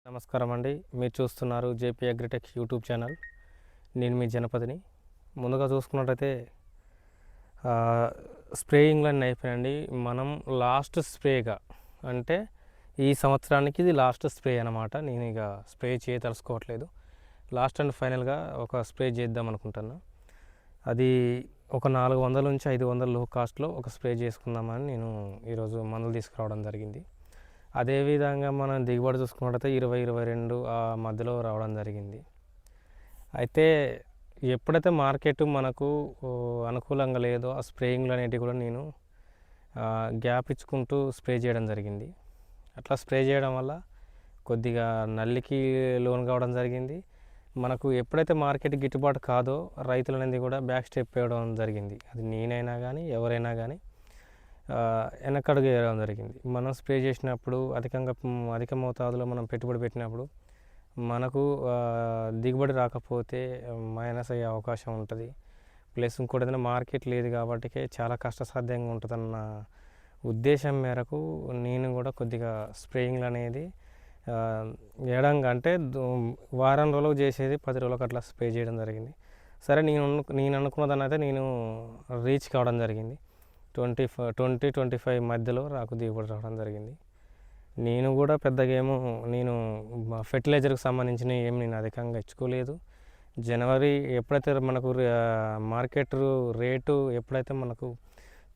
నమస్కారం అండి. మీరు చూస్తున్నారు జేపీ అగ్రిటెక్ యూట్యూబ్ ఛానల్. నేను మీ జనపదిని. ముందుగా చూసుకున్నట్టయితే స్ప్రేయింగ్లన్నీ అయిపోయాయండి. మనం లాస్ట్ స్ప్రేగా అంటే ఈ సంవత్సరానికి ఇది లాస్ట్ స్ప్రే అనమాట. నేను ఇక స్ప్రే చేయదలుచుకోవట్లేదు. లాస్ట్ అండ్ ఫైనల్గా ఒక స్ప్రే చేద్దాం అనుకుంటున్నా. అది ఒక 400 నుంచి 500 లో కాస్ట్లో ఒక స్ప్రే చేసుకుందామని నేను ఈరోజు మందులు తీసుకురావడం జరిగింది. అదేవిధంగా మనం దిగుబడి చూసుకున్నట్టయితే 20-22 ఆ మధ్యలో రావడం జరిగింది. అయితే ఎప్పుడైతే మార్కెట్ మనకు అనుకూలంగా లేదో ఆ స్ప్రేయింగ్లు అనేటివి కూడా నేను గ్యాప్ ఇచ్చుకుంటూ స్ప్రే చేయడం జరిగింది. అట్లా స్ప్రే చేయడం వల్ల కొద్దిగా నల్లికి లోన్ కావడం జరిగింది. మనకు ఎప్పుడైతే మార్కెట్ గిట్టుబాటు కాదో రైతులు అనేది కూడా బ్యాక్ స్టెప్ వేయడం జరిగింది. అది నేనైనా కానీ ఎవరైనా కానీ వెనకడుగు వేయడం జరిగింది. మనం స్ప్రే చేసినప్పుడు అధిక మోతాదులో మనం పెట్టుబడి పెట్టినప్పుడు మనకు దిగుబడి రాకపోతే మైనస్ అయ్యే అవకాశం ఉంటుంది. ప్లస్ ఇంకోటి ఏదైనా మార్కెట్ లేదు కాబట్టి చాలా కష్టసాధ్యంగా ఉంటుందన్న ఉద్దేశం మేరకు నేను కూడా కొద్దిగా స్ప్రేయింగ్లు అనేది వేయడంగా అంటే వారం రోజులకు చేసేది 10 రోజులకు అట్లా స్ప్రే చేయడం జరిగింది. సరే నేను అనుకున్నదాన్ని అయితే నేను రీచ్ కావడం జరిగింది. 20-25 మధ్యలో నాకు దిగుబడి రావడం జరిగింది. నేను కూడా పెద్దగా నేను ఫెర్టిలైజర్కి సంబంధించిన నేను అధికంగా ఇచ్చుకోలేదు. జనవరి ఎప్పుడైతే మనకు మార్కెట్ రేటు ఎప్పుడైతే మనకు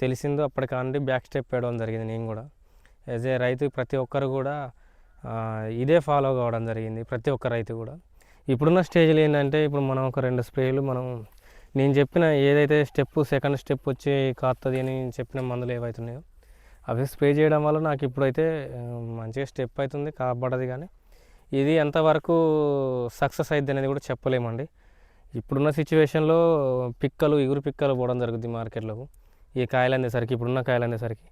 తెలిసిందో అప్పటికాండి బ్యాక్ స్టెప్ వేయడం జరిగింది. నేను కూడా యాజ్ ఏ రైతు ప్రతి ఒక్కరు కూడా ఇదే ఫాలో కావడం జరిగింది. ప్రతి ఒక్క రైతు కూడా ఇప్పుడున్న స్టేజ్లో ఏంటంటే ఇప్పుడు మనం ఒక 2 స్ప్రేలు నేను చెప్పిన ఏదైతే సెకండ్ స్టెప్ వచ్చి కాస్తుంది అని చెప్పిన మందులు ఏవైతున్నాయో అవి స్ప్రే చేయడం వల్ల నాకు ఇప్పుడైతే మంచిగా స్టెప్ అవుతుంది కాబడది. కానీ ఇది ఎంతవరకు సక్సెస్ అయింది అనేది కూడా చెప్పలేమండి. ఇప్పుడున్న సిచ్యువేషన్లో ఇగురు పిక్కలు పోవడం జరుగుతుంది మార్కెట్లోకి. ఈ కాయలు అందేసరికి ఇప్పుడున్న కాయలు అందేసరికి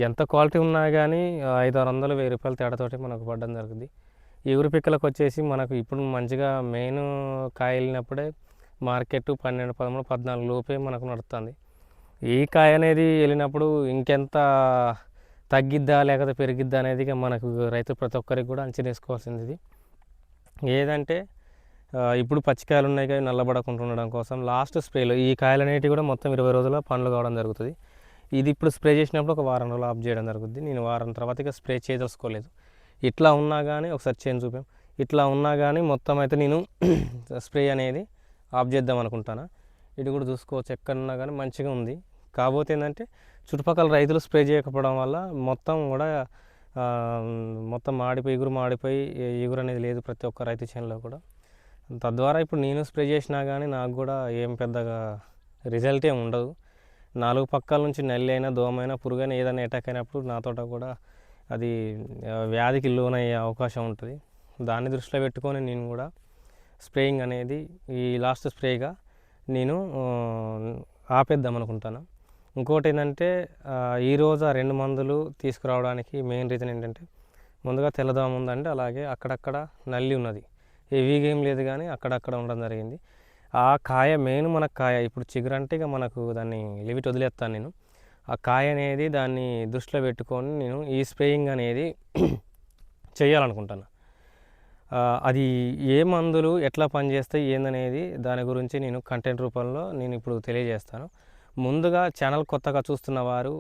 ఎంత క్వాలిటీ ఉన్నా కానీ 500-1000 రూపాయల తేడాతోటి మనకు పడడం జరుగుతుంది. ఇగురు పిక్కలకు వచ్చేసి మనకు ఇప్పుడు మంచిగా మెయిన్ కాయ వెళ్ళినప్పుడే మార్కెట్ 12, 13, 14 లోపే మనకు నడుస్తుంది. ఈ కాయ అనేది వెళ్ళినప్పుడు ఇంకెంత తగ్గిద్దా లేకపోతే పెరిగిద్దా అనేది మనకు రైతు ప్రతి ఒక్కరికి కూడా అంచనా వేసుకోవాల్సింది. ఏదంటే ఇప్పుడు పచ్చికాయలు ఉన్నాయి కానీ నల్లబడకుండా ఉండడం కోసం లాస్ట్ స్ప్రేలో ఈ కాయలు అనేటివి కూడా మొత్తం 20 రోజుల పండ్లు కావడం జరుగుతుంది. ఇది ఇప్పుడు స్ప్రే చేసినప్పుడు ఒక వారం రోజులు ఆఫ్ చేయడం జరుగుతుంది. నేను వారం తర్వాత ఇక స్ప్రే చేయదలుచుకోలేదు. ఇట్లా ఉన్నా కానీ ఒకసారి చేంజ్ చూపాం. ఇట్లా ఉన్నా కానీ మొత్తం అయితే నేను స్ప్రే అనేది ఆఫ్ చేద్దాం అనుకుంటాను. ఇది కూడా చూసుకోవచ్చు, ఎక్కడున్నా కానీ మంచిగా ఉంది. కాకపోతే ఏంటంటే చుట్టుపక్కల రైతులు స్ప్రే చేయకపోవడం వల్ల మొత్తం కూడా మొత్తం ఇగురు మాడిపోయి ఇగురు అనేది లేదు ప్రతి ఒక్క రైతు చేనులో కూడా. తద్వారా ఇప్పుడు నేను స్ప్రే చేసినా కానీ నాకు కూడా ఏం పెద్దగా రిజల్ట్ ఏమి ఉండదు. 4 పక్కల నుంచి నల్లి అయినా దోమైనా పురుగైనా ఏదైనా అటాక్ అయినప్పుడు నా తోట కూడా అది వ్యాధికి లోనయ్యే అవకాశం ఉంటుంది. దాన్ని దృష్టిలో పెట్టుకొని నేను కూడా స్ప్రేయింగ్ అనేది ఈ లాస్ట్ స్ప్రేగా నేను ఆపేద్దాం అనుకుంటాను. ఇంకోటి ఏంటంటే ఈరోజు 2 మందులు తీసుకురావడానికి మెయిన్ రీజన్ ఏంటంటే ముందుగా తెల్లదోమ ఉందండి, అలాగే అక్కడక్కడ నల్లి ఉన్నది. హెవీగా ఏం లేదు కానీ అక్కడక్కడ ఉండడం జరిగింది. ఆ కాయ మెయిన్ మనకు కాయ ఇప్పుడు చిగురంటే ఇక మనకు దాన్ని లిమిట్ వదిలేస్తాను నేను. ఆ కాయ అనేది దాన్ని దృష్టిలో పెట్టుకొని నేను ఈ స్ప్రేయింగ్ అనేది చేయాలనుకుంటాను. అది ఏ మందులు ఎట్లా పనిచేస్తాయి ఏందనేది దాని గురించి నేను కంటెంట్ రూపంలో నేను ఇప్పుడు తెలియజేస్తాను. ముందుగా ఛానల్ కొత్తగా చూస్తున్న వారు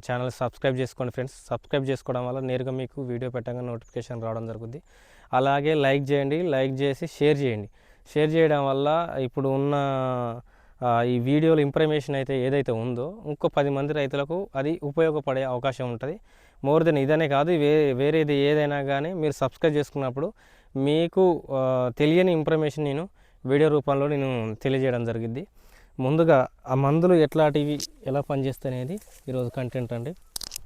ఛానల్ సబ్స్క్రైబ్ చేసుకోండి ఫ్రెండ్స్. సబ్స్క్రైబ్ చేసుకోవడం వల్ల నేరుగా మీకు వీడియో పెట్టగానే నోటిఫికేషన్ రావడం జరుగుతుంది. అలాగే లైక్ చేయండి, లైక్ చేసి షేర్ చేయండి. షేర్ చేయడం వల్ల ఇప్పుడు ఉన్న ఈ వీడియోలో ఇన్ఫర్మేషన్ అయితే ఏదైతే ఉందో ఇంకో 10 మంది రైతులకు అది ఉపయోగపడే అవకాశం ఉంటుంది. మోర్ దెన్ ఇదనే కాదు, వేరేది ఏదైనా కానీ మీరు సబ్స్క్రైబ్ చేసుకున్నప్పుడు మీకు తెలియని ఇన్ఫర్మేషన్ నేను వీడియో రూపంలో నేను తెలియజేయడం జరిగింది. ముందుగా ఆ మందులు ఎట్లాంటివి ఎలా పనిచేస్తాయి అనేది ఈరోజు కంటెంట్ అండి.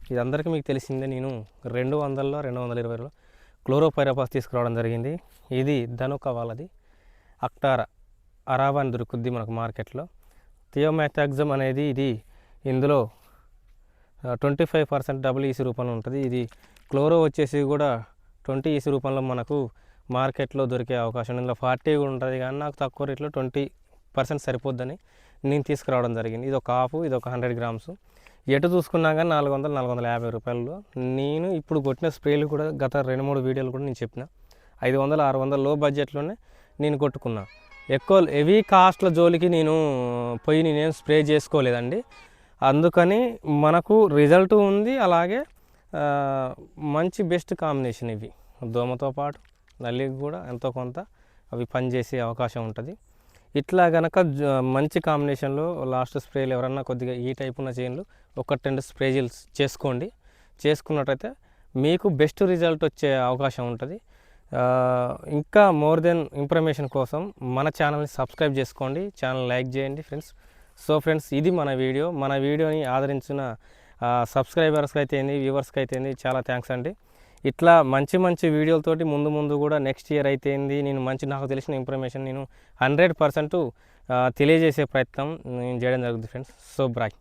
ఇది అందరికీ మీకు తెలిసిందే. నేను 200లో 220లో క్లోరోపైరపాస్ తీసుకురావడం జరిగింది. ఇది ధనుక వాళ్ళది అక్టారా అరాబా అని దొరుకుద్ది మనకు మార్కెట్లో. థియోమెథాక్సమ్ అనేది ఇందులో 25% డబుల్ ఈసీ రూపంలో ఉంటుంది. ఇది క్లోరో వచ్చేసి కూడా 20 ఈసీ రూపంలో మనకు మార్కెట్లో దొరికే అవకాశం ఉంది. ఇందులో 40 కూడా ఉంటుంది కానీ నాకు తక్కువ రేట్లో 20% సరిపోద్దని నేను తీసుకురావడం జరిగింది. ఇది ఒక హాఫ్, ఇది ఒక 100 గ్రామ్స్. ఎటు చూసుకున్నా కానీ 400-450 రూపాయలు. నేను ఇప్పుడు కొట్టిన స్ప్రేలు కూడా గత 2-3 వీడియోలు కూడా నేను చెప్పిన 500 600 లో బడ్జెట్లోనే నేను కొట్టుకున్నా. ఎక్కువ హెవీ కాస్ట్ల జోలికి నేను పోయి నేనేం స్ప్రే చేసుకోలేదండి. అందుకని మనకు రిజల్ట్ ఉంది. అలాగే మంచి బెస్ట్ కాంబినేషన్ ఇవి. దోమతో పాటు నల్లికి కూడా ఎంతో కొంత అవి పనిచేసే అవకాశం ఉంటుంది. ఇట్లా కనుక మంచి కాంబినేషన్లో లాస్ట్ స్ప్రేలు ఎవరన్నా కొద్దిగా ఈ టైప్ ఉన్న చేనులు 1-2 స్ప్రేలు చేసుకోండి. చేసుకున్నట్టయితే మీకు బెస్ట్ రిజల్ట్ వచ్చే అవకాశం ఉంటుంది. ఇంకా మోర్ దెన్ ఇన్ఫర్మేషన్ కోసం మన ఛానల్ని సబ్స్క్రైబ్ చేసుకోండి, ఛానల్ లైక్ చేయండి ఫ్రెండ్స్. సో ఫ్రెండ్స్, ఇది మన వీడియోని ఆదరించిన సబ్స్క్రైబర్స్కి అయితే ఏంది, వ్యూవర్స్కి అయితే ఏంది చాలా థ్యాంక్స్ అండి. ఇట్లా మంచి వీడియోలతోటి ముందు కూడా నెక్స్ట్ ఇయర్ అయితే ఏంది నేను నాకు తెలిసిన ఇన్ఫర్మేషన్ నేను 100% తెలియజేసే ప్రయత్నం నేను చేయడం జరుగుతుంది ఫ్రెండ్స్. So bye.